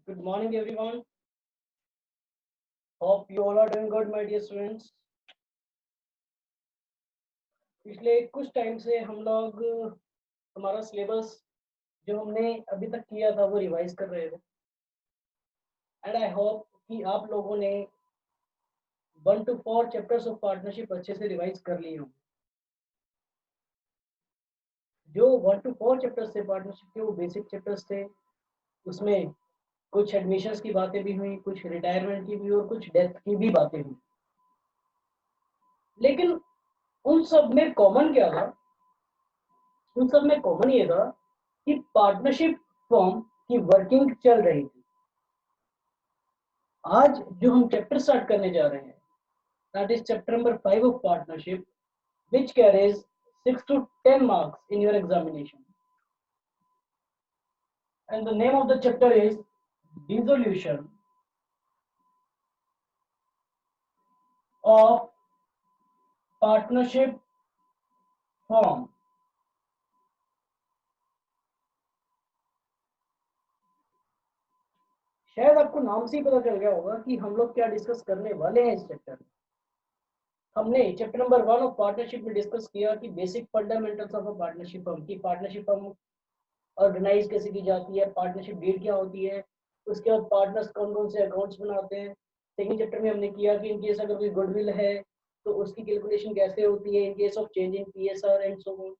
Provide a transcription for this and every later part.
Good morning, everyone. Hope you all are doing good, my dear students. पिछले कुछ time से हम लोग हमारा सिलेबस जो हमने अभी तक किया था वो रिवाइज कर रहे थे एंड आई होप कि आप लोगों ने 1 to 4 चैप्टर्स ऑफ पार्टनरशिप अच्छे से रिवाइज कर लिए होंगे। जो 1 to 4 चैप्टर्स थे पार्टनरशिप के वो बेसिक चैप्टर्स थे। उसमें कुछ एडमिशन्स की बातें भी हुई, कुछ रिटायरमेंट की भी और कुछ डेथ की भी बातें हुई। लेकिन उन सब में कॉमन क्या था? उन सब में कॉमन ये था कि पार्टनरशिप फॉर्म की वर्किंग चल रही थी। आज जो हम चैप्टर स्टार्ट करने जा रहे हैं that is chapter number 5 of partnership which carries 6 to 10 marks in your examination, and the name of the chapter is dissolution of partnership form। शायद आपको नाम से ही पता चल गया होगा कि हम लोग क्या डिस्कस करने वाले हैं इस चैप्टर में। हमने चैप्टर नंबर 1 ऑफ पार्टनरशिप में डिस्कस किया कि basic fundamentals of a partnership firm की पार्टनरशिप फर्म ऑर्गेनाइज कैसे की जाती है, पार्टनरशिप डीड क्या होती है, उसके बाद पार्टनर्स कौन कौन से अकाउंट्स बनाते हैं। सेकंड चैप्टर में हमने किया कि इन केस अगर कोई गुडविल है तो उसकी कैलकुलेशन कैसे होती है इन case of change in PSR and so on.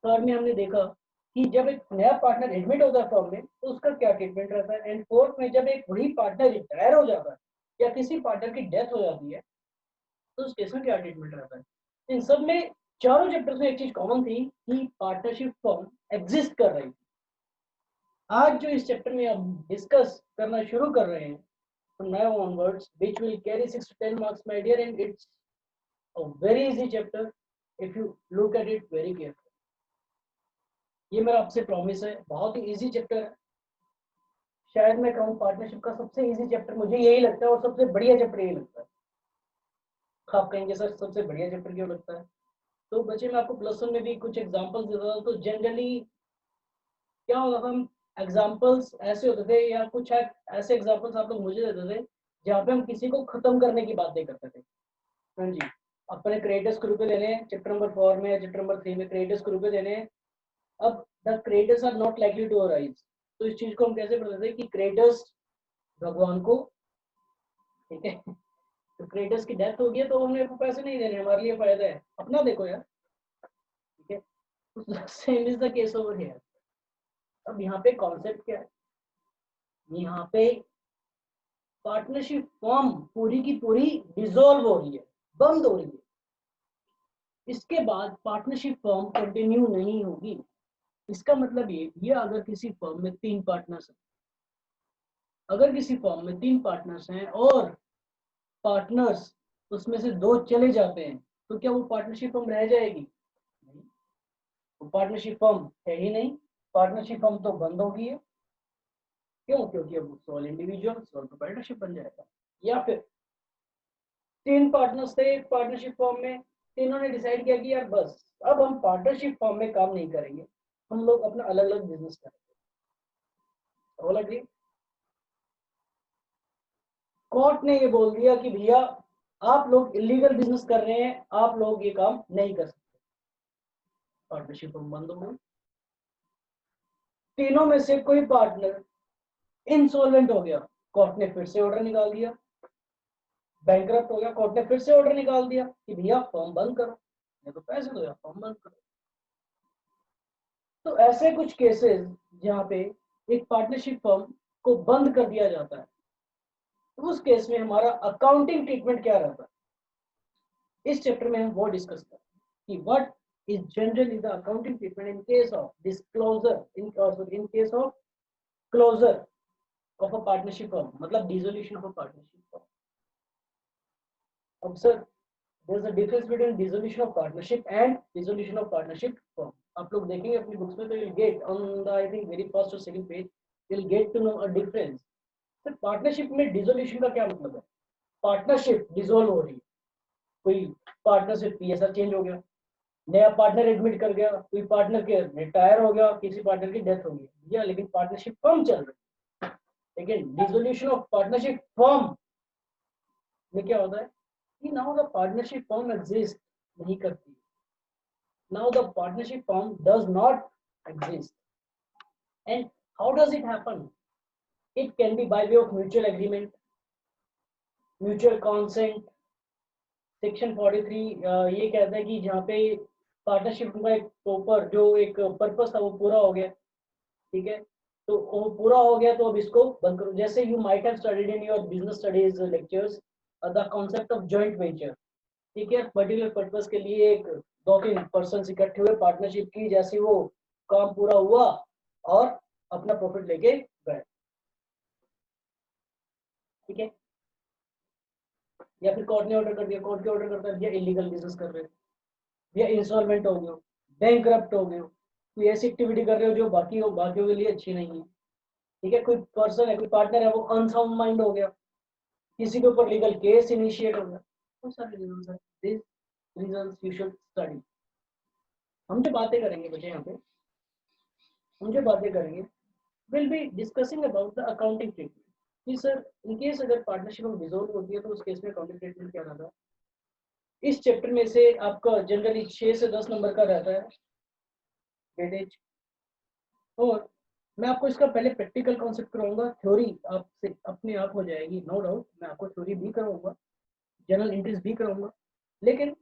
Third में हमने देखा कि जब एक नया पार्टनर एडमिट होता है फर्म में तो उसका क्या ट्रीटमेंट रहता है। एंड फोर्थ में जब एक वही पार्टनर रिटायर हो जाता है या किसी पार्टनर की डेथ हो जाती है तो उस केस में क्या ट्रीटमेंट रहता है। इन सब में चारों चैप्टर्स में एक चीज कॉमन थी कि पार्टनरशिप फर्म एग्जिस्ट कर रही थी। आज जो इस चैप्टर में हम डिस्कस करना शुरू कर रहे हैं from now onwards which will carry 6 to 10 marks my dear, and it's a very easy chapter if you look at it very carefully। ये मेरा आपसे प्रॉमिस है, बहुत ही इजी चैप्टर है। शायद मैं कहूँ पार्टनरशिप का सबसे इजी चैप्टर मुझे यही लगता है और सबसे बढ़िया चैप्टर यही लगता है। आप कहेंगे सर सबसे बढ़िया चैप्टर क्यों लगता है? तो बच्चे मैं आपको प्लस वन में भी कुछ एग्जांपल्स देता था। तो जनरली क्या होता था, हम एग्जांपल्स ऐसे होते थे या कुछ ऐसे एग्जांपल्स आप लोग मुझे देते थे जहाँ पे हम किसी को खत्म करने की बातें करते थे। हाँ जी, अपने क्रिएटर्स ग्रुप पे देने हैं चैप्टर नंबर 4 में, चैप्टर नंबर 3 में क्रिएटर्स ग्रुप पे देने हैं। अब the creators are not likely to arise, तो इस चीज को हम कैसे पढ़ते थे कि क्रिएटर्स भगवान को, ठीक है, तो क्रिएटर्स की डेथ हो गई तो हमें पैसे नहीं देने, हमारे लिए फायदा है, अपना देखो यार, ठीक है। Same is the case over here. अब यहाँ पे कॉन्सेप्ट क्या है, यहाँ पे पार्टनरशिप फॉर्म पूरी की पूरी डिसॉल्व हो रही है, बंद हो रही है। इसके बाद पार्टनरशिप फॉर्म कंटिन्यू नहीं होगी। इसका मतलब ये अगर किसी फर्म में 3 पार्टनर्स हैं, अगर किसी फर्म में 3 पार्टनर्स हैं और पार्टनर्स उसमें से 2 चले जाते हैं तो क्या वो पार्टनरशिप फर्म रह जाएगी? नहीं, वो पार्टनरशिप फर्म है ही नहीं, पार्टनरशिप फर्म तो बंद हो गई है। क्यों? क्योंकि अब सोल इंडिविजुअल सोल प्रोप्राइटरशिप बन जाएगा। या फिर 3 पार्टनर्स थे एक पार्टनरशिप फर्म में, तीनों ने डिसाइड किया कि यार बस अब हम पार्टनरशिप फर्म में काम नहीं करेंगे, हम लोग अपना अलग अलग बिजनेस करेंगे। All agree? कोर्ट ने ये बोल दिया कि भैया आप लोग इलीगल बिजनेस कर रहे हैं, आप लोग ये काम नहीं कर सकते, पार्टनरशिप बंद हो गई। तीनों में से कोई पार्टनर इंसॉल्वेंट हो गया, कोर्ट ने फिर से ऑर्डर निकाल दिया। बैंकरप्ट हो गया, कोर्ट ने फिर से ऑर्डर निकाल दिया कि भैया फॉर्म बंद करो, नहीं तो पैसे दो या फॉर्म बंद करो। तो ऐसे कुछ केसेस जहाँ पे एक पार्टनरशिप फर्म को बंद कर दिया जाता है, तो उस केस में हमारा अकाउंटिंग ट्रीटमेंट क्या रहता है, इस चैप्टर में हम वो डिस्कस करें कि what is generally the accounting treatment in case of disclosure, in case of closure of a partnership firm, मतलब dissolution of a partnership firm. अब sir there is a difference between dissolution of partnership and dissolution of partnership firm। आप लोग देखेंगे अपनी books में तो you'll get on the I think very first or second page you'll get to know a difference। Sir partnership में dissolution का क्या मतलब है? पार्टनरशिप डिसॉल्व हो रही है, कोई पार्टनरशिप पीएसआर चेंज हो गया, नया पार्टनर एडमिट कर गया, कोई पार्टनर के रिटायर हो गया, किसी पार्टनर की डेथ हो गई, या लेकिन पार्टनरशिप फर्म चल रही है, लेकिन डिसोल्यूशन ऑफ पार्टनरशिप फॉर्म में क्या होता है कि now the partnership firm exist नहीं करती, now the partnership firm does not exist. And how does it happen? It can be by way of mutual agreement, mutual consent. Section 43 ये कहता है कि जहाँ पे पार्टनरशिप का एक प्रॉपर जो एक पर्पस था वो पूरा हो गया, ठीक है, तो वो पूरा हो गया तो अब इसको बंद करो. जैसे you might have studied in your business studies lectures the concept of joint venture, ठीक है, पर्टिकुलर पर्पस के लिए एक दो तीन पर्सन इकट्ठे हुए पार्टनरशिप की, जैसे वो काम पूरा हुआ और अपना प्रॉफिट लेके गए, ठीक है. या फिर कोर्ट ने ऑर्डर कर दिया, कोर्ट के ऑर्डर करता दिया इलीगल बिजनेस कर रहे हो, या इंस्टॉलमेंट हो गए, बैंकरप्ट हो गए, कोई ऐसी एक्टिविटी कर रहे हो जो बाकियों के लिए अच्छी नहीं है, ठीक है, कोई पर्सन है, कोई पार्टनर है वो अनसाउंड माइंड हो गया, किसी के ऊपर लीगल केस इनिशिएट हो गया. बहुत सारे रीजंस हैं, this reasons you should study. हम जो बातें करेंगे बच्चे यहाँ पे, हम जो बातें करेंगे will be discussing about the accounting treatment. कि सर इन केस अगर पार्टनरशिप में डिसॉल्व होती है तो उस केस में अकाउंटिंग ट्रीटमेंट क्या रहता है. इस चैप्टर में से आपका जनरली 6 से 10 नंबर का रहता है वेटेज, और मैं आपको इसका पहले प्रैक्टिकल कॉन्सेप्ट कराऊंगा. थ्योरी आपसे अपने आप हो जाएगी, नो डाउट. मैं आपको थ्योरी भी कराऊंगा, जनरल इंट्रेंस भी कराऊंगा, लेकिन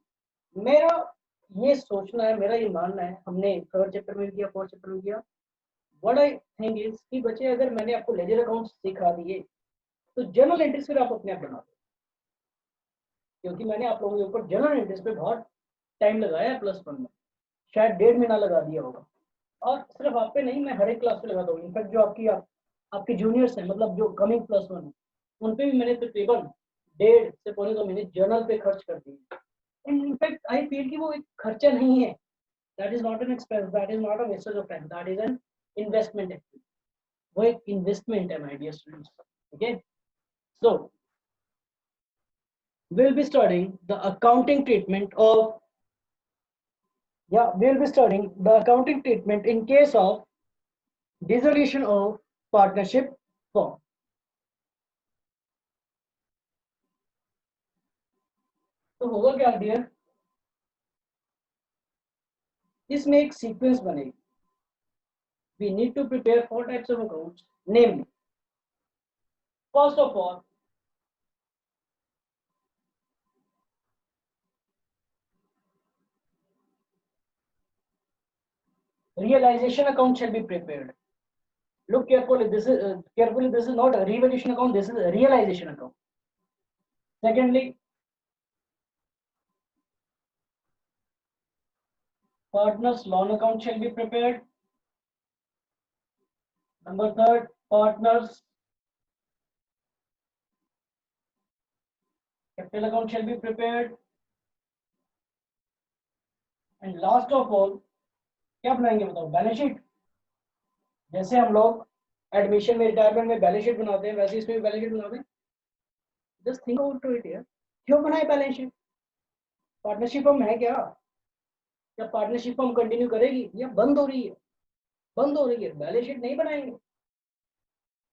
मेरा ये सोचना है, मेरा ये मानना है, हमने थर्ड चैप्टर में किया, फोर्थ चैप्टर में किया, व्हाट आई थिंक इज कि बच्चे अगर मैंने आपको लेजर अकाउंट्स सिखा दिए तो जनरल एंट्रीज फिर आप अपने आप बना दो, क्योंकि मैंने आप लोगों के ऊपर जनरल एंट्रीज पे बहुत टाइम लगाया है प्लस वन में, शायद 1.5 महीना लगा दिया होगा. और सिर्फ आप पे नहीं, मैं हर एक क्लास पे लगाता हूँ. इनफैक्ट जो आपके जूनियर्स हैं, मतलब जो कमिंग प्लस वन है, उन पे भी मैंने तकरीबन 1.5 से 1.25 महीने जर्नल पे खर्च कर दिए. एंड इनफैक्ट आई फील कि वो एक खर्चा नहीं है, that is not an expense, that is not a wastage of time, that is an investment actually. वो एक इन्वेस्टमेंट है my dear students. Okay, so we'll be studying the accounting treatment of we'll be studying the accounting treatment in case of dissolution of partnership form. तो होगा क्या dear, इसमें एक sequence बनेगी. we need to prepare 4 types of accounts, namely first of all realization account shall be prepared. Look carefully, this is not a revaluation account, this is a realization account. Secondly, partners loan account shall be prepared. Number third, partners capital account shall be prepared. And last of all, क्या बनाएंगे बताओ, balance sheet. जैसे हम लोग admission में, retirement में balance sheet बनाते हैं, वैसे इसमें भी बैलेंस शीट बनाते हैं. जस्ट थिंक अबाउट इट यार, क्यों बनाए बैलेंस शीट? पार्टनरशिप हम है क्या? क्या पार्टनरशिप हम कंटिन्यू करेगी या बंद हो रही है? बंद हो रही है, बैलेंस शीट नहीं बनाएंगे.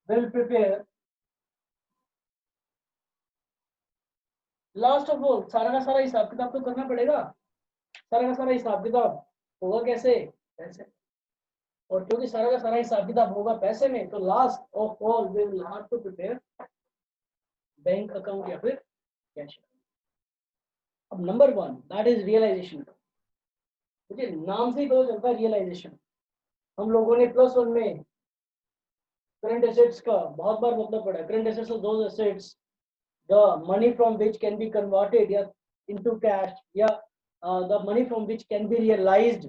Will prepare last of all, सारा का सारा हिसाब किताब तो करना पड़ेगा. सारा का सारा हिसाब किताब होगा कैसे? पैसे. और क्योंकि सारा का सारा हिसाब किताब होगा पैसे में, तो last of all we will have to prepare bank account या फिर कैश. अब number one, that is realization. मुझे नाम से ही पता चलता है रियलाइजेशन. हम लोगों ने प्लस वन में करंट एसेट्स का बहुत बार मतलब पढ़ा. Current assets are those assets the money from which can be converted into cash, the money from which can be realized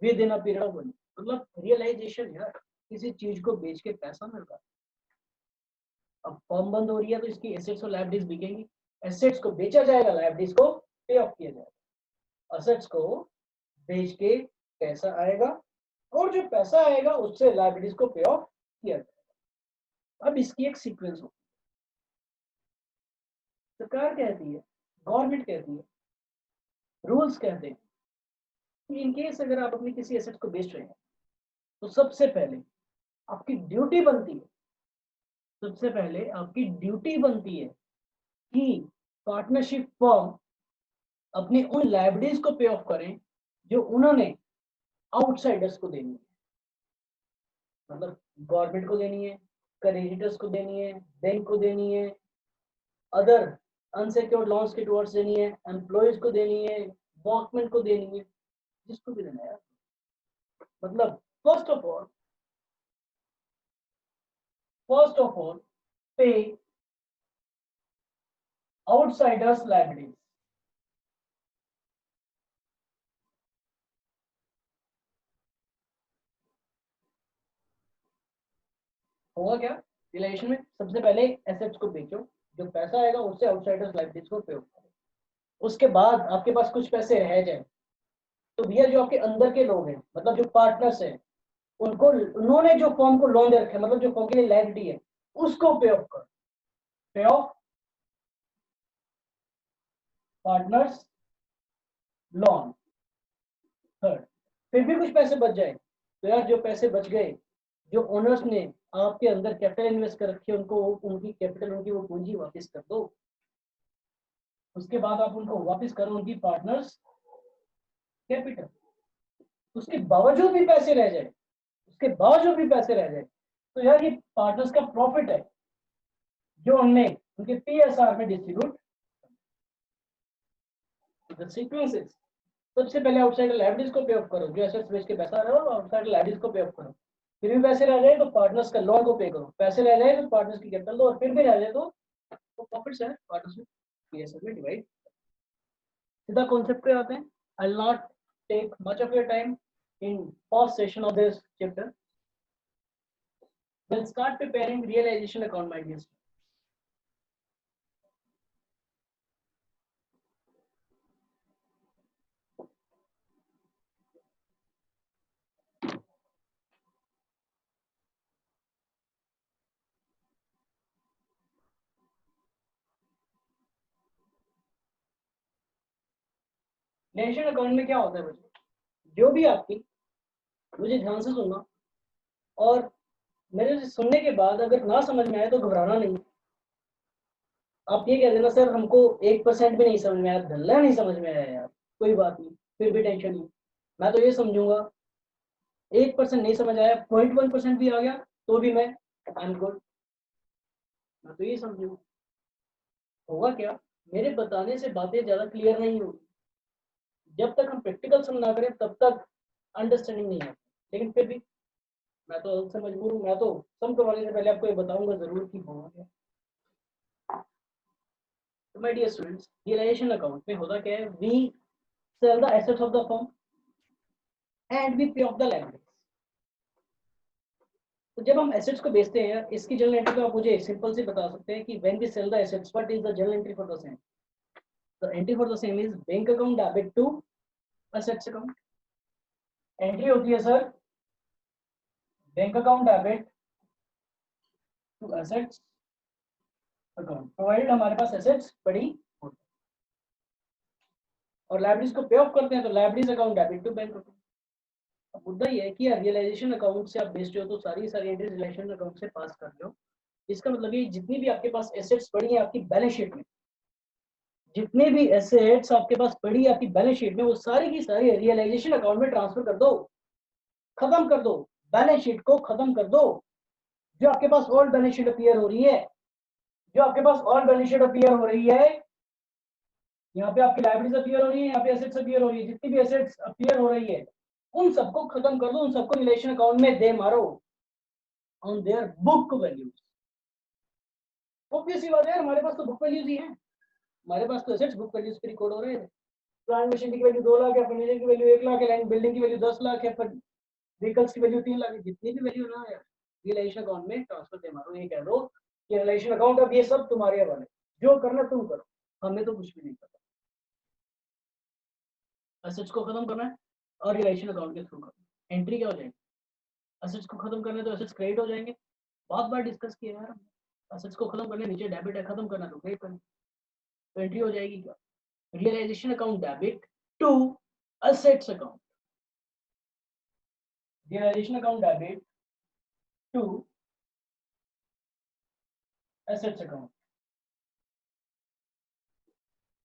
within a period of money. मतलब रियलाइजेशन यार, किसी चीज को बेच के पैसा मिलता है. अब फर्म बंद हो रही है तो इसकी एसेट्स और लायबिलिटीज बिकेंगी. एसेट्स को बेचा जाएगा, लायबिलिटीज को पे ऑफ किया जाएगा. एसेट्स को बेच के पैसा आएगा और जो पैसा आएगा उससे लायबिलिटीज को पे ऑफ किया जाएगा. अब इसकी एक सीक्वेंस हो. सरकार कहती है, गवर्नमेंट कहती है, रूल्स कहते हैं कि इन केस अगर आप अपनी किसी एसेट को बेच रहे हैं तो सबसे पहले आपकी ड्यूटी बनती है सबसे पहले आपकी ड्यूटी बनती है कि पार्टनरशिप फर्म अपनी उन लाइबिलिटीज को पे ऑफ करें जो उन्होंने आउटसाइडर्स को देनी है, मतलब गवर्नमेंट को देनी है, क्रेडिटर्स को देनी है, बैंक को देनी है, अदर अनसिक्योर्ड लॉन्स के टुवर्ड्स देनी है, एम्प्लॉयज को देनी है, वर्कमैन को देनी है, जिसको भी देना है। मतलब फर्स्ट ऑफ ऑल पे आउटसाइडर्स लाइबिलिटीज। होगा क्या रिलेशन में, सबसे पहले एसेट्स को बेचो, जो पैसा आएगा उससे आउटसाइडर्स लाइबिलिटीज को पे करो। उसके बाद आपके पास कुछ पैसे रह जाए तो भैया जो आपके अंदर के लोग हैं, मतलब जो पार्टनर्स हैं, उनको, उन्होंने जो फॉर्म को लोन दे रखे हैं, मतलब जो फॉर्म के लिए लायबिलिटी है, उसको पे ऑफ करो। पे ऑफ पार्टनर्स लोन। थर्ड, फिर भी कुछ पैसे बच जाए तो यार जो पैसे बच गए, जो ओनर्स ने आपके अंदर कैपिटल इन्वेस्ट कर रखी है, उनको उनकी कैपिटल, उनकी वो पूंजी वापस कर दो। उसके बाद आप उनको वापस करो उनकी पार्टनर्स कैपिटल। उसके बावजूद भी पैसे रह जाए, उसके बावजूद भी पैसे रह जाए तो यार ये पार्टनर्स का प्रॉफिट है जो उनने उनके पीएसआर में डिस्ट्रीब्यूट। द सीक्वेंस इज, सबसे पहले आउटसाइड लाइबिलिटीज को पे ऑफ करो, जो एसेट्स बेच के पैसा रहा हो आउटसाइड लाइबिलिटीज को पे ऑफ करो। फिर भी पैसे रह जाए तो पार्टनर्स का लोन को पे करो, पैसे रह जाए तो पार्टनर्स की कैपिटल दो, और फिर भी रह जाए तो प्रॉफिट्स है पार्टनर्स में पीएसआर में डिवाइड। सीधा कॉन्सेप्ट पे आते हैं। I will not take much of your time in first session of this chapter. We'll start preparing realization account, my dear students. Relation account में क्या होता है बच्चों, जो भी आपकी, मुझे ध्यान से सुनना, और मेरे से सुनने के बाद अगर ना समझ में आए तो घबराना नहीं। आप ये कह देना सर हमको 1% भी नहीं समझ में आया, धल्ला नहीं समझ में आया यार, कोई बात नहीं, फिर भी टेंशन नहीं। मैं तो ये समझूंगा 1% नहीं समझ आया, 0.1% भी आ गया तो भी मैं आई एम गुड। मैं तो ये समझूंगा। होगा क्या, मेरे बताने से बातें ज्यादा क्लियर नहीं होगी। जब तक हम प्रैक्टिकल सम ना करें तब तक अंडरस्टैंडिंग नहीं है। लेकिन फिर भी मैं तो से मजबूर हूँ, मैं तो सम करवाने से पहले आपको ये बताऊंगा जरूर कि होगा क्या। तो my dear students, realization account में होता क्या है, we sell the assets of the firm and we pay off the liabilities. तो जब हम एसेट्स को बेचते हैं, इसकी जर्नल एंट्री तो आप मुझे सिंपल से बता सकते हैं कि when we sell the assets what is the journal entry for the same. The entry for the same is bank account debit to assets account. Entry होती है sir bank account debit to assets account, provided हमारे पास assets पड़ी होती है। और liabilities को pay of करते हैं तो liabilities account debit to bank account. अब मुद्दा ये है कि यार रियलाइजेशन अकाउंट से आप बेचते हो तो सारी सारी एंट्रीज रियलाइजेशन अकाउंट से पास कर रहे हो। इसका मतलब ये जितनी भी आपके पास एसेट्स पड़ी है आपकी बैलेंस शीट में, जितने भी एसेट्स आपके पास पड़ी है आपकी बैलेंस शीट में, वो सारी की सारी रियलाइजेशन अकाउंट में ट्रांसफर कर दो, खत्म कर दो, बैलेंस शीट को खत्म कर दो। जो आपके पास ओल्ड बैलेंस शीट अपीयर हो रही है, जो आपके पास ओल्ड बैलेंस शीट अपीयर हो रही है, यहाँ पे आपकी लाइबिलिटीज अपीयर हो रही है, यहाँ पे एसेट्स अपीयर हो रही है, जितनी भी एसेट्स अपीयर हो रही है उन सबको खत्म कर दो, उन सबको रिलेशन अकाउंट में दे मारो on their book values. Obvious सी बात है, हमारे पास तो बुक वैल्यूज ही है, हमारे पास तो एसेट्स बुक वैल्यूज पे रिकॉर्ड हो रहे हैं। प्लांट मशीन की वैल्यू 2 लाख है, फर्नीचर की वैल्यू 1 लाख है, लैंड बिल्डिंग की वैल्यू 10 लाख है, पर व्हीकल्स की वैल्यू 3 लाख है, जितनी भी वैल्यू ना यार रिलेशन अकाउंट में ट्रांसफर दे मारो। ये कह दो कि रिलेशन अकाउंट अब ये सब तुम्हारे हवाले, जो करना तुम करो, हमें तो कुछ भी नहीं पता। एसेट्स को खत्म करना है और रिलेशन अकाउंट के थ्रू करना। एंट्री क्या हो जाएगी, एसेट्स को खत्म करना है तो एसेट्स क्रेडिट हो जाएंगे, बहुत बार डिस्कस किया यार। एसेट्स को खत्म करने, नीचे डेबिट है, खत्म करना तो क्रेडिट करना, तो एंट्री हो जाएगी क्या, realization account debit to assets account, realization account debit to assets account,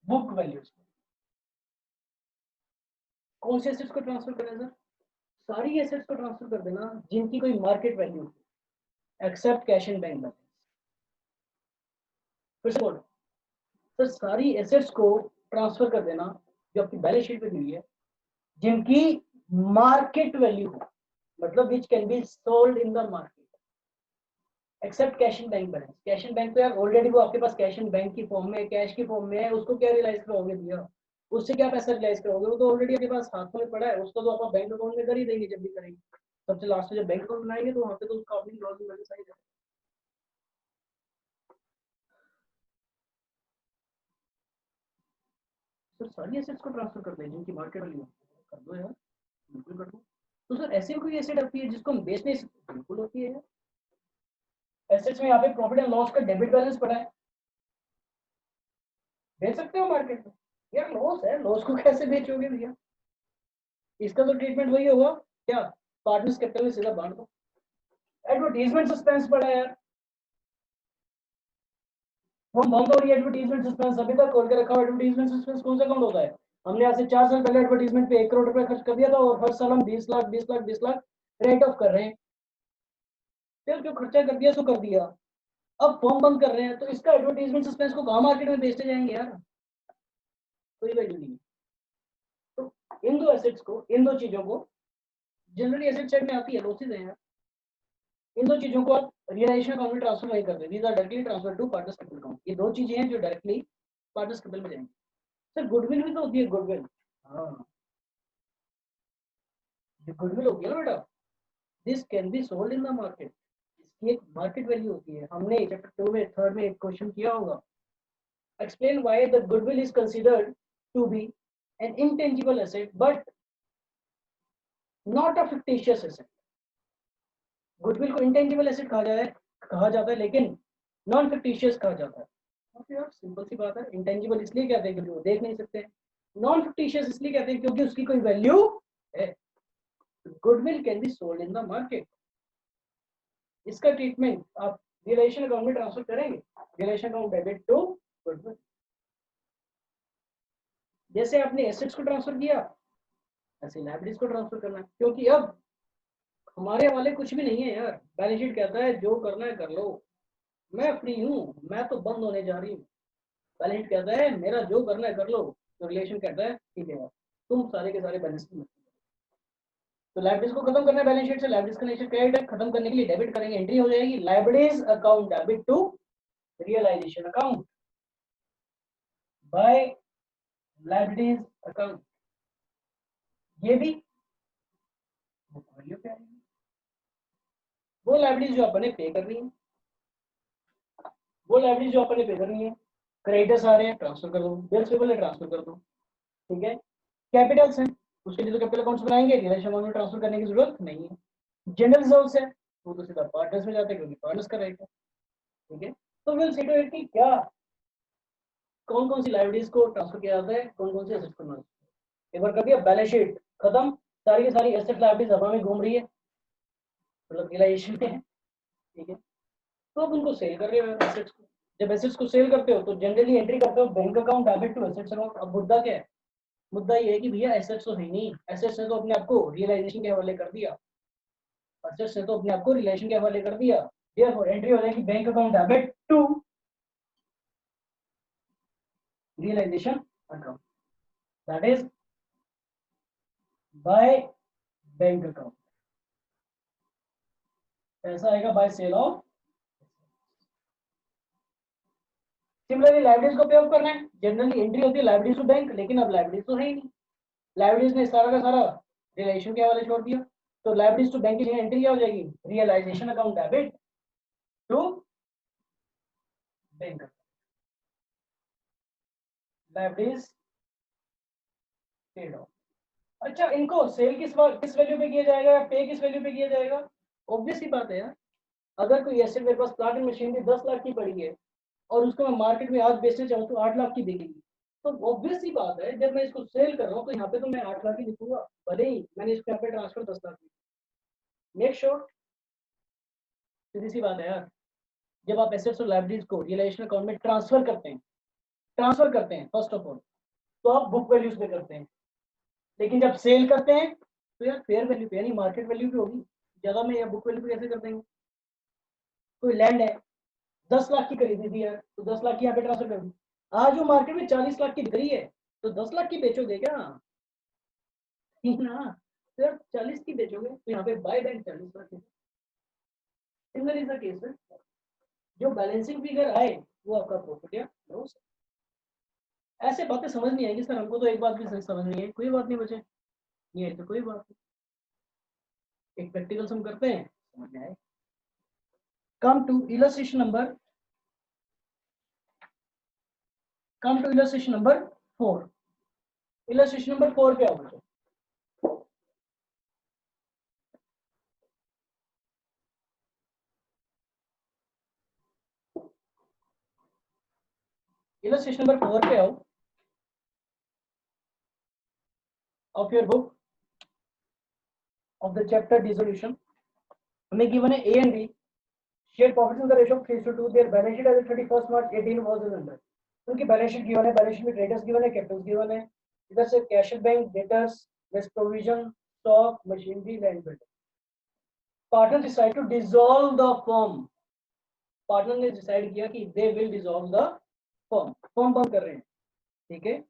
book values, कौन से एसेट्स को ट्रांसफर करें सर? सारी एसेट्स को ट्रांसफर कर देना जिनकी कोई मार्केट वैल्यू हो, except cash and bank balance. फिर से बोलो सर, सारी एसेट्स को ट्रांसफर कर देना जो आपकी बैलेंस शीट पे दी हुई है, जिनकी मार्केट वैल्यू हो, मतलब which can be sold in the market, except cash and bank balance. Cash and bank तो यार ऑलरेडी वो आपके पास कैश एंड बैंक की फॉर्म में, कैश की फॉर्म में है, उसको क्या रियलाइज करोगे भैया? उससे क्या पैसा रियलाइज करोगे? वो तो ऑलरेडी आपके पास हाथों में पड़ा है, उसको तो आप बैंक अकाउंट में कर ही देंगे जब भी करेंगे। सबसे लास्ट में जब बैंक अकाउंट बनाएंगे तो वहाँ पे तो उसका ओपनिंग क्लोजिंग बैलेंस आ ही जाएगा। तो सारी एसेट्स को ट्रांसफर कर दें जिनकी मार्केट वैल्यू कर दो यार, बिल्कुल कर दो। तो सर ऐसी कोई एसेट होती है जिसको हम बेच नहीं सकते? बिल्कुल होती है। एसेट्स में यहाँ पे प्रॉफिट एंड लॉस का डेबिट बैलेंस पड़ा है, बेच सकते हो मार्केट में। यार लॉस है, लॉस को कैसे बेचोगे भैया? इसका तो ट्रीटमेंट वही होगा क्या, पार्टनर्स कैपिटल में सीधा बांट दो। एडवर्टीजमेंट सस्पेंस पड़ा है यार, हम बंद हो रही है एडवर्टीजमेंट सस्पेंस, अभी तक खोल के रखा हुआ एडवर्टीजमेंट सस्पेंस कौन सा अकाउंट होता है? हमने आज से 4 साल पहले एडवर्टीजमेंट पे 1 करोड़ रुपए खर्च कर दिया था और हर साल हम 20 लाख 20 लाख 20 लाख रेट ऑफ कर रहे हैं। फिर जो खर्चा कर दिया सो कर दिया, अब फॉर्म बंद कर रहे हैं, तो इसका एडवर्टीजमेंट सस्पेंस को कहाँ मार्केट में बेचते जाएंगे यार? कोई वैल्यू नहीं। तो इन दो एसेट्स को, इन दो चीजों को, जनरली एसेट साइड में आती है, लॉसेज है यार, इन दो चीजों को आप रियलाइजेशन अकाउंट में ट्रांसफर नहीं करते, these are directly transfer to partners capital account. ये दो चीजें हैं जो डायरेक्टली पार्टनर्स कैपिटल में जाएंगी। सर गुडविल भी तो होती है, गुडविल, हाँ जो गुडविल होती है ना बेटा, this can be sold in the market, इसकी एक मार्केट वैल्यू होती है। हमने चैप्टर 2 में, 3rd में एक क्वेश्चन किया होगा, explain why the goodwill is considered to be an intangible asset but not a fictitious asset। Goodwill को इंटेंजिबल एसेट कहा जाता है लेकिन नॉन फिक्टिशियस कहा जाता है। यार सिंपल सी बात है, इंटेंजिबल इसलिए कहते हैं क्योंकि वो देख नहीं सकते, नॉन फिक्टिशियस इसलिए कहते हैं क्योंकि उसकी कोई वैल्यू है। Goodwill can be sold in the market. इसका ट्रीटमेंट आप रियलाइजेशन अकाउंट में ट्रांसफर करेंगे, realization account debit to goodwill. जैसे आपने एसेट्स को ट्रांसफर किया ऐसे लायबिलिटीज को ट्रांसफर करना है, क्योंकि अब हमारे वाले कुछ भी नहीं है यार। बैलेंस शीट कहता है जो करना है कर लो, मैं फ्री हूँ, मैं तो बंद होने जा रही हूँ। बैलेंस शीट कहता है मेरा जो करना है कर लो, तो रिलेशन कहता है ठीक है तुम सारे के सारे बैलेंस। तो लायबिलिटीज को खत्म करना है बैलेंस शीट से, लायबिलिटीज का नेचर क्रेडिट है, खत्म करने के लिए डेबिट करेंगे, एंट्री हो जाएगी liabilities account debit to realization account by liabilities account. ये भी वैल्यू क्या है, वो लायबिलिटीज जो अपने पे कर रही है, वो लायबिलिटीज जो अपने पे करनी है। क्रेडिटर्स आ रहे हैं ट्रांसफर कर दो, बिल्स पेबल है ट्रांसफर कर दो, ठीक है। कैपिटल्स हैं उसके लिए तो कैपिटल अकाउंट्स बनाएंगे, रियलाइजेशन अकाउंट में ट्रांसफर करने की जरूरत नहीं है। जनरल रिजर्व्स है वो तो सीधा पार्टनर्स में जाते हैं क्योंकि पार्टनर्स का राइट है, ठीक है। तो विल सी टू इट कि क्या कौन कौन सी लायबिलिटीज को ट्रांसफर किया जाता है, कौन कौन सी एसेट्स को नहीं। एक बार कर दिया बैलेंस शीट खत्म, सारी की सारी एसेट लायबिलिटीज हवा में घूम रही है, मतलब रियलाइजेशन में है, ठीक है। तो अब उनको सेल कर रहे हो एसेट्स को। जब एसेट्स को सेल करते हो तो जनरली एंट्री करते हो bank account debit to assets account. अब मुद्दा क्या है, मुद्दा ये है कि भैया एसेट्स तो है नहीं, एसेट्स ने तो अपने आप को रियलाइजेशन के हवाले कर दिया, एसेट्स ने तो अपने आप को रियलाइजेशन के हवाले कर दिया। देयरफॉर एंट्री हो जाएगी bank account debit to realization account, that is by bank account. पैसा आएगा by sale off. Similarly liabilities को पे ऑफ करना है, जनरली एंट्री होती है लायबिलिटीज टू बैंक, लेकिन अब लायबिलिटीज तो है ही नहीं, लायबिलिटीज ने सारा का सारा रियलाइजेशन के हवाले छोड़ दिया। तो लायबिलिटीज टू बैंक की जगह एंट्री क्या हो जाएगी, realization account debit to bank. Liabilities paid off. अच्छा इनको सेल किस वैल्यू पे किया जाएगा या पे किस वैल्यू पे किया जाएगा? ऑब्वियस ही बात है यार, अगर कोई एसेट मेरे पास प्लांट एंड मशीनरी 10 लाख की पड़ी है और उसको मैं मार्केट में आज बेचना चाहूँ तो 8 लाख की बिकेगी, तो ऑब्वियस ही बात है जब मैं इसको सेल कर रहा हूँ तो यहाँ पे तो मैं 8 लाख ही लिखूंगा, भले ही मैंने इसको यहाँ पे ट्रांसफर 10 लाख। मेक श्योर, सीधी सी बात है यार, जब आप एसेट्स और लायबिलिटीज को रियलाइजेशन अकाउंट में ट्रांसफर करते हैं फर्स्ट ऑफ ऑल तो आप बुक वैल्यूज पे करते हैं, लेकिन जब सेल करते हैं तो यार फेयर वैल्यू पे यानी मार्केट वैल्यू पे होगी, जगह में या बुक वैल्यू पे कैसे कर देंगे। कोई लैंड है 10 लाख की खरीदी थी यार, तो 10 लाख की यहाँ पे ट्रांसफर कर दी। आज वो मार्केट में 40 लाख की बिक रही है, तो 10 लाख की बेचोगे क्या? ठीक ना, तो यार 40 की बेचोगे तो यहाँ पे बाय बैंक 40 लाख की। सिमिलर इज द केस है, जो बैलेंसिंग फिगर आए वो आपका प्रॉफिट या लॉस। ऐसे बातें समझ नहीं आएगी सर, हमको तो एक बात भी समझ नहीं है, कोई बात नहीं बचे, ये तो कोई बात नहीं, एक प्रैक्टिकल सम करते हैं समझ में आए। Come to illustration number 4। Illustration number 4 क्या होगा? इलस्ट्रेशन नंबर 4 पे आओ of your book of the chapter dissolution. हमें given है A and B share profits in the ratio of 3:2. Their balance sheet as of 31st March 18 was as under. उनकी balance sheet given है, balance sheet में creditors given है, capitals given है, इधर से cash bank, debtors, less provision, stock, machinery, land building. Partner decide to dissolve the firm, partner ने decide किया कि they will dissolve the firm बंद कर रहे हैं, ठीक है।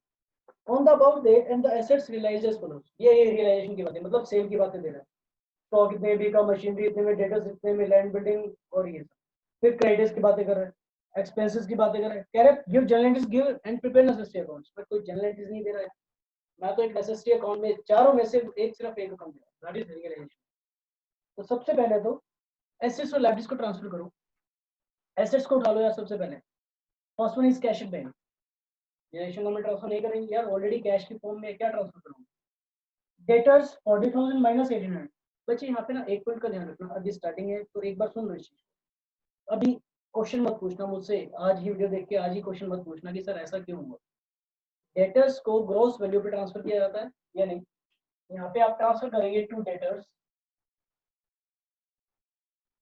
On the about date and the assets realized as follows, ये रियलाइजेशन की बातें, मतलब सेल की बातें दे रहा है। स्टॉक इतने में बिका, मशीनरी इतने में, डेटर्स इतने में, लैंड बिल्डिंग और ये सब। फिर क्रेडिट्स की बातें कर रहे हैं, एक्सपेंसेस की बातें कर रहे हैं, कह रहे give general entries, give and prepare necessary accounts, पर कोई जनरल एंट्रीज नहीं दे रहा है। मैं तो एक नेसेसरी अकाउंट में चारों में से सिर्फ एक अकाउंट दे रहा हूं, दैट इज रियलाइजेशन। तो सबसे पहले तो एसेट्स और लायबिलिटीज को ट्रांसफर करो। एसेट्स को उठा लो यार सबसे पहले, first one is cash at bank. Realization में ट्रांसफर नहीं करेंगे यार, ऑलरेडी कैश की फॉर्म में क्या ट्रांसफर करूंगा। Debtors 40,000 minus 1800। बच्चे यहाँ पे ना एक पॉइंट का ध्यान रखना, अभी स्टार्टिंग है तो एक बार सुन लो इस चीज। अभी क्वेश्चन मत पूछना मुझसे, आज ही वीडियो देख के आज ही क्वेश्चन मत पूछना कि सर ऐसा क्यों हुआ। डेटर्स को ग्रॉस वैल्यू पे ट्रांसफर किया जाता है या नहीं? यहाँ पे आप ट्रांसफर करेंगे टू डेटर्स,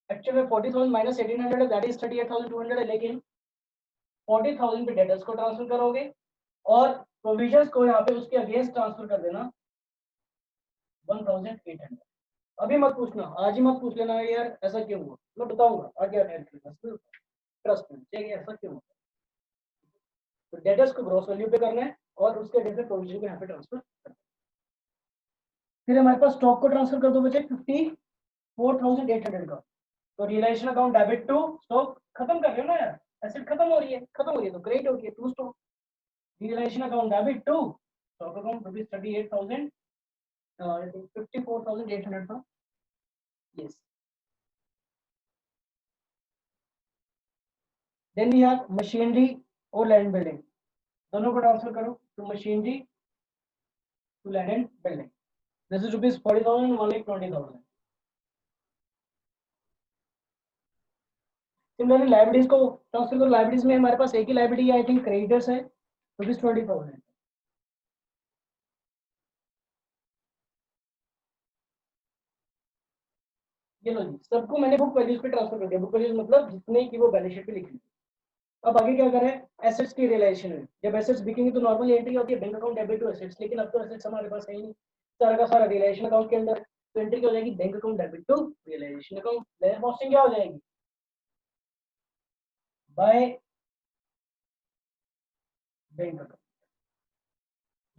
एक्चुअली में 40,000 माइनस 1800 है, दैट इज 38,200 है, लेकिन 40,000 पे डेटर्स को ट्रांसफर करोगे और प्रोविजंस को यहाँ पे उसके अगेंस्ट ट्रांसफर कर देना 1,800। अभी मत पूछना, आज ही मत पूछ लेना यार ऐसा क्यों हुआ, मैं बताऊंगा आगे ट्रस्ट में, ठीक है, ऐसा क्यों हुआ। तो डेटर्स को ग्रॉस वैल्यू पे करना है और उसके अगेंस्ट प्रोविजन को यहाँ पे ट्रांसफर करना है। फिर हमारे पास स्टॉक को ट्रांसफर कर दो बच्चे 54,800 का, तो realization account debit to stock, खत्म कर रहे हो ना यार, एसेट खत्म हो रही है तो क्रेडिट हो गई है to stock. Realization account debit to stock account rupees 38,000 54,800 था, yes. Then we have machinery और लैंड बिल्डिंग, दोनों को ट्रांसफर करो to machinery to land and building, this is rupees 40,000 1,20,000। Similarly liabilities को ट्रांसफर करो, लाइबिलिटीज में हमारे पास एक ही लाइबिलिटी आई थिंक क्रेडिटर्स है, रुपीज 20,000। ये लो जी, सबको मैंने बुक वैल्यूज पे ट्रांसफर कर दिया, बुक वैल्यूज मतलब जितने की वो बैलेंस शीट पे लिखी। अब आगे क्या करें, एसेट्स की रियलाइजेशन में, जब एसेट्स बिकेंगे तो नॉर्मल एंट्री होती है bank account debit to assets, लेकिन अब तो एसेट्स हमारे पास है ही नहीं, सारा का सारा रियलाइजेशन अकाउंट के अंदर, तो एंट्री क्या हो जाएगी, bank account debit to realization account, layer costing क्या हो जाएगी, बाय बैंक अकाउंट।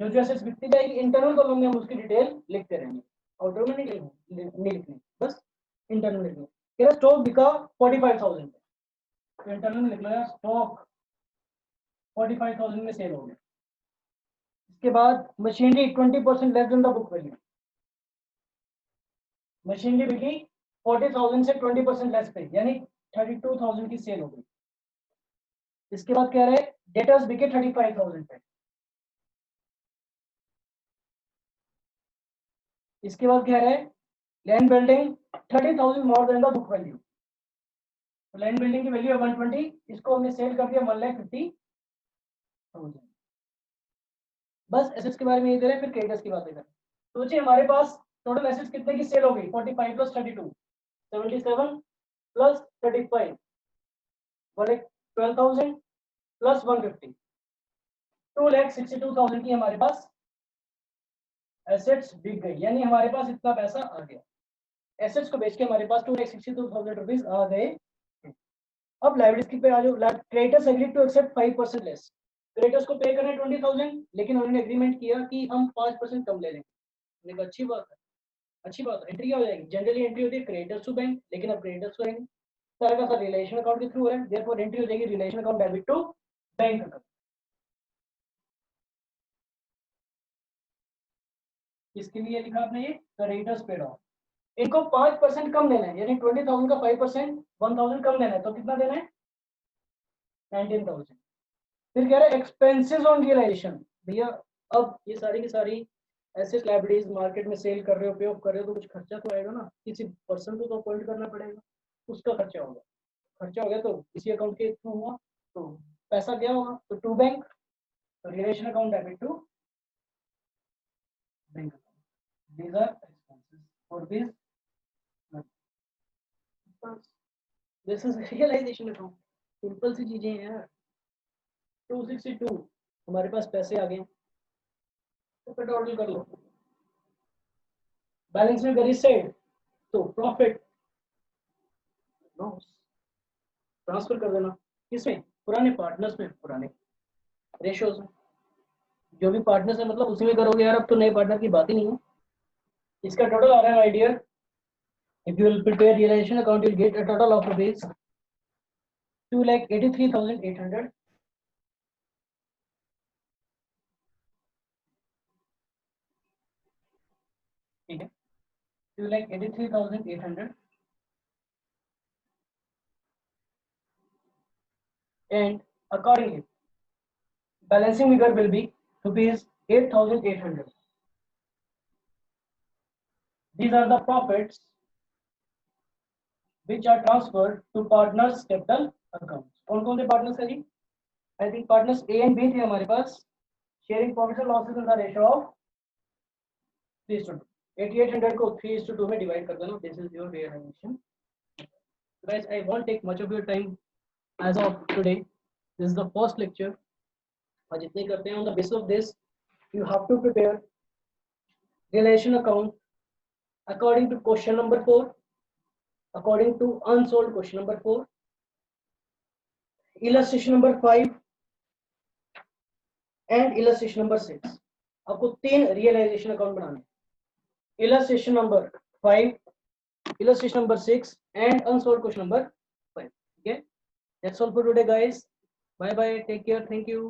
जो जो एसेट्स बिकती जाएगी इंटरनल कॉलम में हम उसकी डिटेल लिखते रहेंगे, आउटर में नहीं लिखनी, बस इंटरनल लिखनी। क्या स्टॉक बिका 45,000 तो इंटरनल में लिखना है स्टॉक 45,000 में सेल हो गया। इसके बाद machinery 20% less than the book value, machinery बिकी 40,000 से 20% लेस पे, यानी 32,000 की सेल हो गई। इसके बाद कह रहे हैं डेटर्स बिके 35,000 पे, इसके बाद कह रहे हैं land building 30,000 more than the book value, तो लैंड बिल्डिंग की वैल्यू है 120, इसको हमने सेल कर दिया 1,50,000। बस एसेट्स के बारे में ये दे रहे हैं, फिर क्रेडिटर्स की बातें करें। तो बच्चे हमारे पास टोटल एसेट्स कितने की सेल हो गई, 45 प्लस 32 77 प्लस 35 बोले 12,000 प्लस 150, 2,62,000 की हमारे पास एसेट्स बिक गई, यानी हमारे पास इतना पैसा आ गया। एसेट्स को बेच के हमारे पास 2,62,000 रुपीज आ गए। अब लायबिलिटी पे आ जाओ। Creditors agreed to accept 5% less. Creditors को पे करना है 20,000, लेकिन उन्होंने एग्रीमेंट किया कि हम 5% कम ले लेंगे। मैंने कहा अच्छी बात है, अच्छी बात है। एंट्री क्या हो जाएगी? जनरली एंट्री होती है क्रेडिटर्स टू बैंक, लेकिन अब क्रेडिटर्स को सारा का सारा रिलेशन अकाउंट के थ्रू हो रहा है, देयरफॉर एंट्री हो जाएगी relation account debit to bank account. इसके लिए लिखा आपने ये क्रेडिटर्स पेड ऑफ। इनको 5% कम देना है, यानी 20,000 का 5% 1,000 कम देना है, तो कितना देना है? 19,000। फिर कह रहे हैं एक्सपेंसेस ऑन रियलाइजेशन। भैया अब ये सारी की सारी एसेट लायबिलिटीज मार्केट में सेल कर रहे हो, उपयोग कर रहे हो, तो कुछ खर्चा तो आएगा ना, किसी पर्सन को तो अपॉइंट करना पड़ेगा, उसका खर्चा होगा। खर्चा हो गया तो इसी अकाउंट के थ्रू हुआ, तो पैसा क्या होगा? तो टू बैंक, तो realization account debit to bank account. These are expenses for this, this is realization account. Simple सी चीजें हैं यार। 262 हमारे पास पैसे आ गए, तो टोटल कर लो। बैलेंस में वेरी सेड, तो प्रॉफिट लॉस ट्रांसफर कर देना। किसमें? पुराने पार्टनर्स में, पुराने रेशियोज में। जो भी पार्टनर्स है मतलब उसी में करोगे यार, अब तो नए पार्टनर की बात ही नहीं है। इसका टोटल आ रहा है my dear, if you will prepare realization account, you'll get a total of rupees 2,83,800. ठीक है, 2,83,800, and accordingly balancing figure will be rupees 8,800. These are the profits which are transferred to partners capital accounts. कौन कौन से partners है जी? I think partners A and B थे हमारे पास। Sharing profits and losses in the ratio of 3:2। 8,800 को 3:2 में डिवाइड कर देना। This is your realization. Guys, I won't take much of your time as of today. This is the first lecture. आज इतने करते हैं। On the basis of this, you have to prepare relation account according to question number 4, according to unsolved question number 4, illustration number 5 and illustration number 6. आपको 3 realisation account बनाने हैं। illustration number 5, illustration number 6 and unsolved question number 5. Okay, that's all for today guys. Bye bye, take care, thank you.